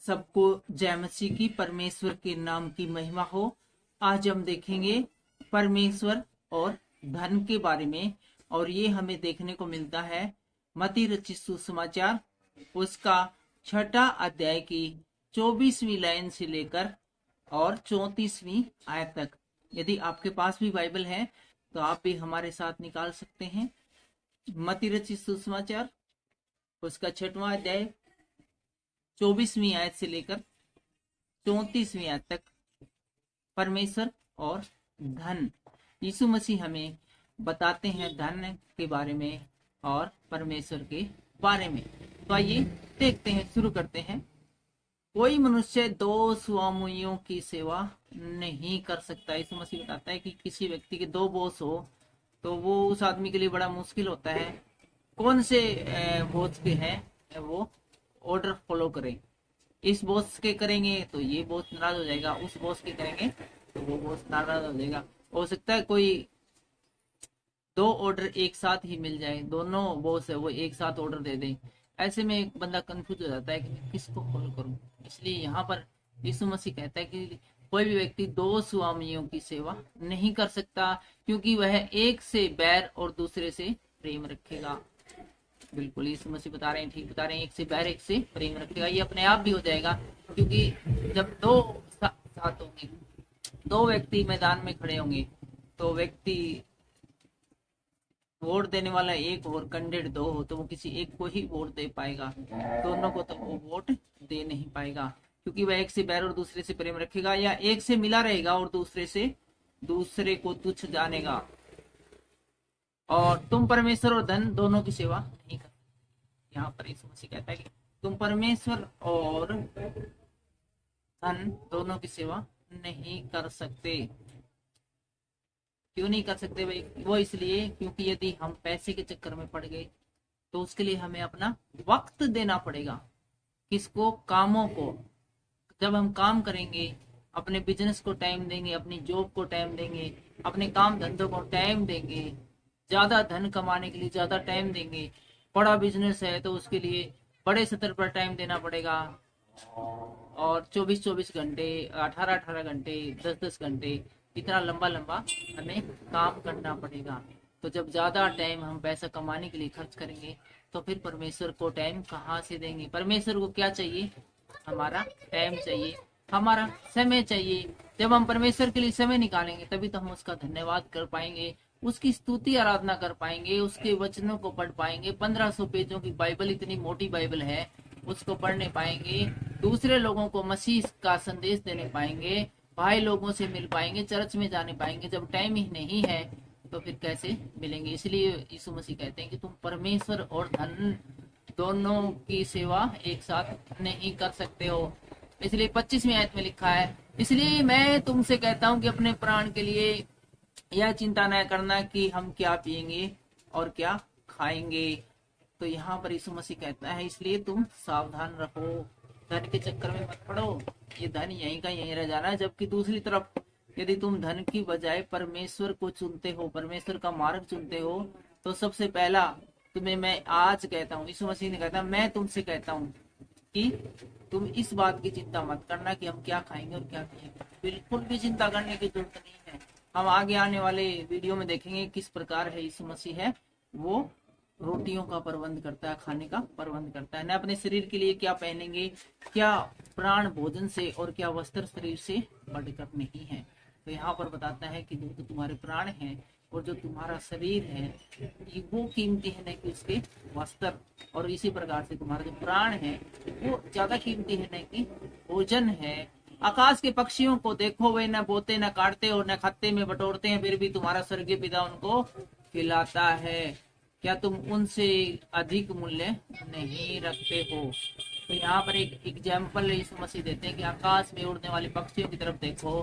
सबको जय मसीह की। परमेश्वर के नाम की महिमा हो। आज हम देखेंगे परमेश्वर और धन के बारे में, और ये हमें देखने को मिलता है मत्ती रचित सुसमाचार उसका 6 अध्याय की 24वीं लाइन से लेकर और 34वीं आयत तक। यदि आपके पास भी बाइबल है तो आप भी हमारे साथ निकाल सकते हैं। मत्ती रचित सुसमाचार उसका 6वां अध्याय 24वीं आयत से लेकर 34वीं आयत तक। परमेश्वर और धन। यीशु मसीह हमें बताते हैं धन के बारे में और परमेश्वर के बारे में। तो आइए देखते हैं, शुरू करते हैं। कोई मनुष्य दो स्वामियों की सेवा नहीं कर सकता। यीशु मसीह बताता है कि किसी व्यक्ति के दो बॉस हो तो वो उस आदमी के लिए बड़ा मुश्किल होता है। कौन से बॉस के हैं वो ऑर्डर फॉलो करें। इस बॉस के करेंगे तो ये बॉस नाराज हो जाएगा, उस बॉस के करेंगे तो वो बॉस नाराज हो जाएगा। हो सकता है कोई दो ऑर्डर एक साथ ही मिल जाए, दोनों बॉस है वो एक साथ ऑर्डर दे दें। ऐसे में एक बंदा कंफ्यूज हो जाता है कि किसको फॉलो करूं। इसलिए यहाँ पर यीशु मसीह कहता है कि कोई भी व्यक्ति दो स्वामियों की सेवा नहीं कर सकता, क्योंकि वह एक से बैर और दूसरे से प्रेम रखेगा। बिल्कुल यीशु मसीह बता रहे हैं, ठीक बता रहे हैं। एक से बैर एक से प्रेम रखेगा। ये अपने आप भी हो जाएगा, क्योंकि जब दो साथ होंगे, दो व्यक्ति मैदान में खड़े होंगे तो व्यक्ति वोट देने वाला एक और कैंडिडेट दो हो तो वो किसी एक को ही वोट दे पाएगा, दोनों को तो वो वोट दे नहीं पाएगा, क्योंकि वह एक से बैर और दूसरे से प्रेम रखेगा, या एक से मिला रहेगा और दूसरे को तुच्छ जानेगा। और तुम परमेश्वर और धन दोनों की सेवा नहीं कर। यहाँ पर यीशु मसीह कहता है कि तुम परमेश्वर और धन दोनों की सेवा नहीं कर सकते। क्यों नहीं कर सकते भाई? वो इसलिए क्योंकि यदि हम पैसे के चक्कर में पड़ गए तो उसके लिए हमें अपना वक्त देना पड़ेगा। किसको? कामों को। जब हम काम करेंगे, अपने बिजनेस को टाइम देंगे, अपनी जॉब को टाइम देंगे, अपने काम धंधों को टाइम देंगे, ज्यादा धन कमाने के लिए ज्यादा टाइम देंगे। बड़ा बिजनेस है तो उसके लिए बड़े स्तर पर टाइम देना पड़ेगा, और 24-24 घंटे, 18-18 घंटे, 10-10 घंटे, इतना लंबा लंबा हमें काम करना पड़ेगा। तो जब ज्यादा टाइम हम पैसा कमाने के लिए खर्च करेंगे तो फिर परमेश्वर को टाइम कहाँ से देंगे? परमेश्वर को क्या चाहिए? हमारा टाइम चाहिए, हमारा समय चाहिए। जब हम परमेश्वर के लिए समय निकालेंगे तभी तो हम उसका धन्यवाद कर पाएंगे, उसकी स्तुति आराधना कर पाएंगे, उसके वचनों को पढ़ पाएंगे। 1500 पेजों की बाइबल, इतनी मोटी बाइबल है, उसको पढ़ने पाएंगे, दूसरे लोगों को मसीह का संदेश देने पाएंगे, भाई लोगों से मिल पाएंगे, चर्च में जाने पाएंगे। जब टाइम ही नहीं है तो फिर कैसे मिलेंगे? इसलिए यीशु मसीह कहते हैं कि तुम परमेश्वर और धन दोनों की सेवा एक साथ नहीं कर सकते हो। इसलिए 25वीं आयत में लिखा है, इसलिए मैं तुमसे कहता हूं कि अपने प्राण के लिए यह चिंता न करना कि हम क्या पिएंगे और क्या खाएंगे। तो यहाँ पर यीशु मसीह कहता है इसलिए तुम सावधान रहो, धन के चक्कर में मत पड़ो। ये धन यहीं का यहीं रह जाना है। जबकि दूसरी तरफ यदि तुम धन की बजाय परमेश्वर को चुनते हो, परमेश्वर का मार्ग चुनते हो, तो सबसे पहला तुम्हें मैं आज कहता हूँ, यीशु मसीह ने कहता मैं तुमसे कहता हूँ कि तुम इस बात की चिंता मत करना कि हम क्या खाएंगे और क्या पिएंगे। बिल्कुल भी चिंता करने की जरूरत नहीं है। हम आगे आने वाले वीडियो में देखेंगे किस प्रकार है यीशु मसीह है वो रोटियों का प्रबंध करता है, खाने का प्रबंध करता है। न अपने शरीर के लिए क्या पहनेंगे, क्या प्राण भोजन से और क्या वस्त्र शरीर से बढ़कर नहीं है। तो यहाँ पर बताता है कि जो तो तुम्हारे प्राण हैं और जो तुम्हारा शरीर है वो कीमती है नहीं कि उसके वस्त्र, और इसी प्रकार से तुम्हारा जो प्राण है वो ज्यादा कीमती है नहीं कि भोजन है। आकाश के पक्षियों को देखो, वे न बोते न काटते और न खत्ते में बटोरते हैं, फिर भी तुम्हारा स्वर्गीय पिता उनको खिलाता है। क्या तुम उनसे अधिक मूल्य नहीं रखते हो? तो यहाँ पर एक एग्जाम्पल यीशु मसीह देते हैं कि आकाश में उड़ने वाले पक्षियों की तरफ देखो।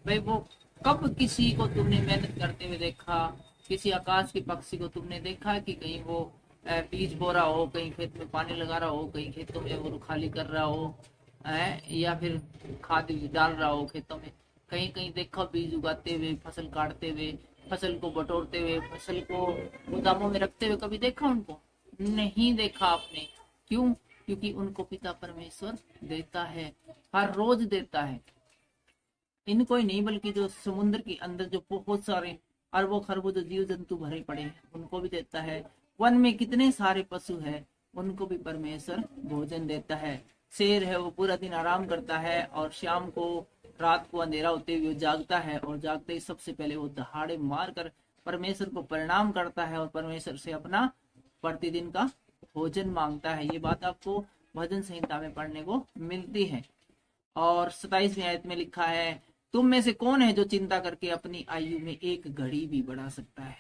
भाई वो कब किसी को तुमने मेहनत करते हुए देखा? किसी आकाश के पक्षी को तुमने देखा कि कहीं वो बीज बो रहा हो, कहीं खेत में पानी लगा रहा हो, कहीं खेतों में वो खाली कर रहा हो, या फिर खाद डाल रहा हो खेतों में? कहीं कहीं देखा बीज उगाते हुए, फसल काटते हुए, फसल को बटोरते हुए, फसल को गोदामों में रखते हुए कभी देखा उनको? नहीं देखा आपने। क्यों? क्योंकि उनको पिता परमेश्वर देता है, हर रोज देता है। इनको ही नहीं बल्कि जो समुद्र के अंदर जो बहुत सारे अरबों खरबों जो जीव जंतु भरे पड़े हैं उनको भी देता है। वन में कितने सारे पशु है उनको भी परमेश्वर भोजन देता है। शेर है वो पूरा दिन आराम करता है और शाम को रात को अंधेरा होते हुए जागता है, और जागते ही सबसे पहले वो दहाड़े मारकर परमेश्वर को प्रणाम करता है और परमेश्वर से अपना प्रतिदिन का भोजन मांगता है। ये बात आपको भजन संहिता में पढ़ने को मिलती है। और 27वीं आयत में लिखा है, तुम में से कौन है जो चिंता करके अपनी आयु में एक घड़ी भी बढ़ा सकता है।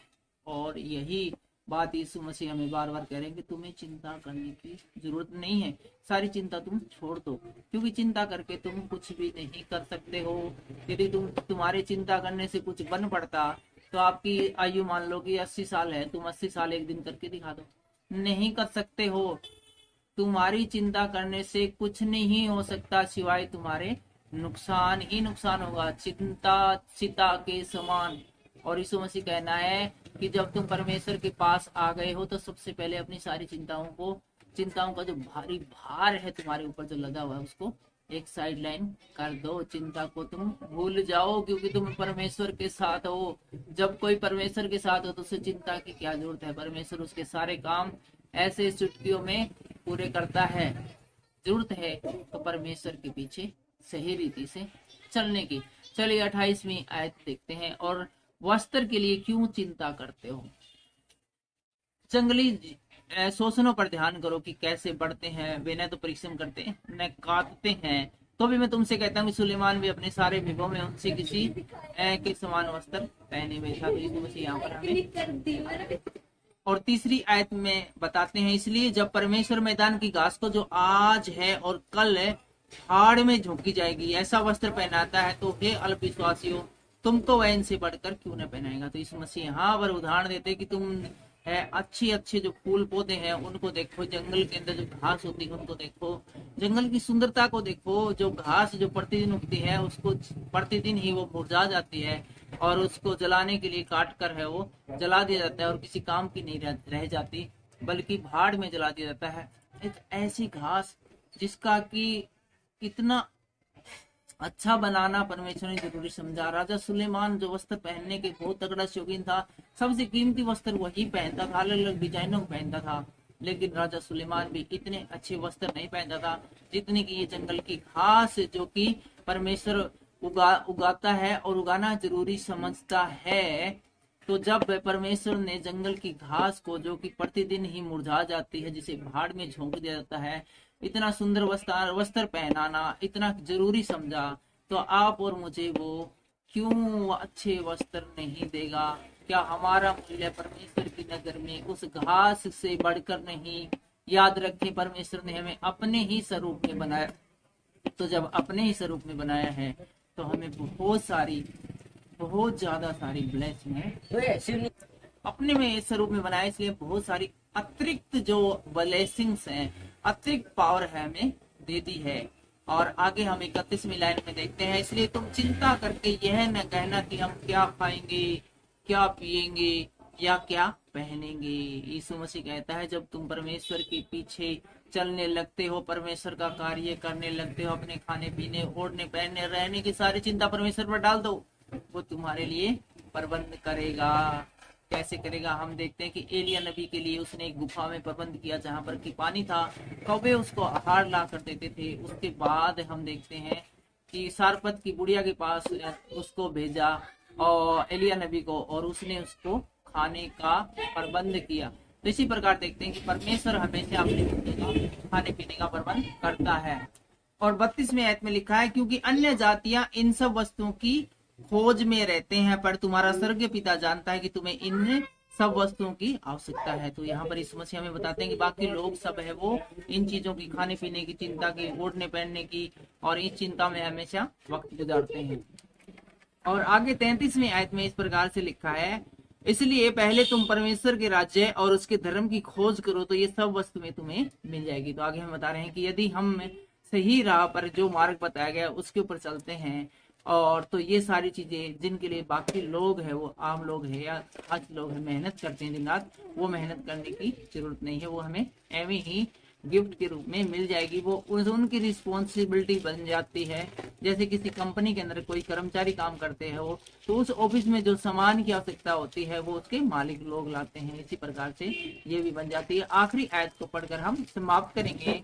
और यही बात यीशु मसीह हमें बार बार कह रहे हैं कि तुम्हें चिंता करने की जरूरत नहीं है, सारी चिंता तुम छोड़ दो, क्योंकि चिंता करके तुम कुछ भी नहीं कर सकते हो। यदि तुम्हारे चिंता करने से कुछ बन पड़ता तो आपकी आयु मान लो कि 80 साल है, तुम 80 साल एक दिन करके दिखा दो, नहीं कर सकते हो। तुम्हारी चिंता करने से कुछ नहीं हो सकता सिवाय तुम्हारे नुकसान ही नुकसान होगा। चिंता चिता के समान। और यीशु मसीह कहना है कि जब तुम परमेश्वर के पास आ गए हो तो सबसे पहले अपनी सारी चिंताओं का जो भारी भार है तुम्हारे ऊपर जो लगा हुआ है उसको एक साइड लाइन कर दो। चिंता को तुम भूल जाओ, क्योंकि तुम परमेश्वर के साथ हो। जब कोई परमेश्वर के साथ हो तो उसे चिंता की क्या जरूरत है। परमेश्वर उसके सारे काम ऐसे चुटकियों में पूरे करता है। जरूरत है तो परमेश्वर के पीछे सही रीति से चलने की। चलिए 28वीं आयत देखते हैं। और वस्त्र के लिए क्यों चिंता करते हो। जंगली शोषणों पर ध्यान करो कि कैसे बढ़ते हैं, वे न तो परिश्रम करते न काटते हैं। तो भी मैं तुमसे कहता हूँ सुलेमान भी अपने सारे विभव में उनसे किसी के समान वस्त्र पहने हुए था। तो यीशु मसीह यहाँ पर हमें और तीसरी आयत में बताते हैं, इसलिए जब परमेश्वर मैदान की घास को जो आज है और कल हाड़ में झोंकी जाएगी ऐसा वस्त्र पहनाता है, तो हे अल्पविश्वासियों तुमको वह इनसे बढ़कर क्यों न पहनाएगा। तो यीशु मसीह यहाँ पर उदाहरण देते कि तुम है अच्छे जो फूल पौधे हैं उनको देखो, जंगल के अंदर जो घास होती है उनको देखो, जंगल की सुंदरता को देखो। जो घास जो प्रतिदिन उगती है उसको प्रतिदिन ही वो मुरझा जाती है और उसको जलाने के लिए काट कर है वो जला दिया जाता है और किसी काम की नहीं रह जाती, बल्कि भाड़ में जला दिया जाता है। एक ऐसी घास जिसका कि इतना अच्छा बनाना परमेश्वर ने जरूरी समझा। राजा सुलेमान जो वस्त्र पहनने के बहुत तगड़ा शौकीन था, सबसे कीमती वस्त्र वही पहनता था, अलग अलग डिजाइनों में पहनता था, लेकिन राजा सुलेमान भी इतने अच्छे वस्त्र नहीं पहनता था जितने की ये जंगल की घास जो कि परमेश्वर उगाता है और उगाना जरूरी समझता है। तो जब परमेश्वर ने जंगल की घास को जो कि प्रतिदिन ही मुरझा जाती है, जिसे भाड़ में झोंक दिया जाता है, इतना सुंदर वस्त्र पहनाना इतना जरूरी समझा, तो आप और मुझे वो क्यों अच्छे वस्त्र नहीं देगा। क्या हमारा मूल्य परमेश्वर की नजर में उस घास से बढ़कर नहीं। याद रखें परमेश्वर ने हमें अपने ही स्वरूप में बनाया, तो जब अपने ही स्वरूप में बनाया है तो हमें बहुत ज्यादा सारी ब्लेसिंग है। अपने में स्वरूप में बनाया, इसलिए बहुत सारी अतिरिक्त जो ब्लेसिंग्स हैं, अतिरिक्त पावर है हमें दे दी है। और आगे हम 31वीं लाइन में देखते हैं, इसलिए तुम चिंता करके यह न कहना कि हम क्या खाएंगे, क्या पिएंगे या क्या पहनेंगे। यीशु मसीह कहता है जब तुम परमेश्वर के पीछे चलने लगते हो, परमेश्वर का कार्य करने लगते हो, अपने खाने पीने ओढ़ने पहनने रहने की सारी चिंता परमेश्वर पर डाल दो, वो तुम्हारे लिए प्रबंध करेगा। कैसे करेगा। हम देखते हैं कि एलिया नबी के लिए उसने एक गुफा में प्रबंध किया जहां पर कि पानी था, कौवे उसको आहार ला कर देते थे। उसके बाद हम देखते हैं कि सारपत की बुढ़िया के पास उसको भेजा और एलिया नबी को, और उसने उसको खाने का प्रबंध किया। तो इसी प्रकार देखते हैं कि परमेश्वर हमेशा अपने खाने पीने का प्रबंध करता है। और 32वें आयत में लिखा है, क्योंकि अन्य जातियां इन सब वस्तुओं की खोज में रहते हैं, पर तुम्हारा स्वर्गीय पिता जानता है कि तुम्हें इन सब वस्तुओं की आवश्यकता है। तो यहाँ पर इस समस्या में बताते हैं कि बाकी लोग सब है वो इन चीजों की, खाने पीने की चिंता की, ओढ़ने पहनने की, और इस चिंता में हमेशा वक्त गुजारते हैं। और आगे 33वीं आयत में इस प्रकार से लिखा है, इसलिए पहले तुम परमेश्वर के राज्य और उसके धर्म की खोज करो तो ये सब वस्तुएं तुम्हें मिल जाएगी। तो आगे हम बता रहे हैं कि यदि हम सही राह पर जो मार्ग बताया गया उसके ऊपर चलते हैं, और तो ये सारी चीजें जिनके लिए बाकी लोग है वो आम लोग है या आज लोग है मेहनत करते हैं दिन रात, वो मेहनत करने की जरूरत नहीं है, वो हमें एवं ही गिफ्ट के रूप में मिल जाएगी। वो उनकी रिस्पॉन्सिबिलिटी बन जाती है। जैसे किसी कंपनी के अंदर कोई कर्मचारी काम करते हैं वो, तो उस ऑफिस में जो सामान की आवश्यकता होती है वो उसके मालिक लोग लाते हैं। इसी प्रकार से ये भी बन जाती है। आखिरी आयत को पढ़कर हम समाप्त करेंगे।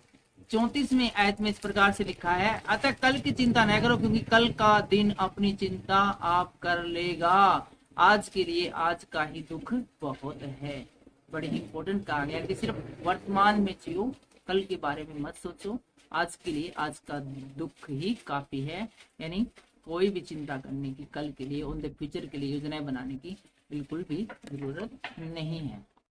34वें आयत में इस प्रकार से लिखा है, अतः कल की चिंता न करो, क्योंकि कल का दिन अपनी चिंता आप कर लेगा। आज के लिए आज का ही दुख बहुत है। बड़ी इंपॉर्टेंट कहानी है कि सिर्फ वर्तमान में जियो, कल के बारे में मत सोचो। आज के लिए आज का दुख ही काफी है। यानी कोई भी चिंता करने की, कल के लिए, उन द फ्यूचर के लिए योजनाएं बनाने की बिल्कुल भी जरूरत नहीं है।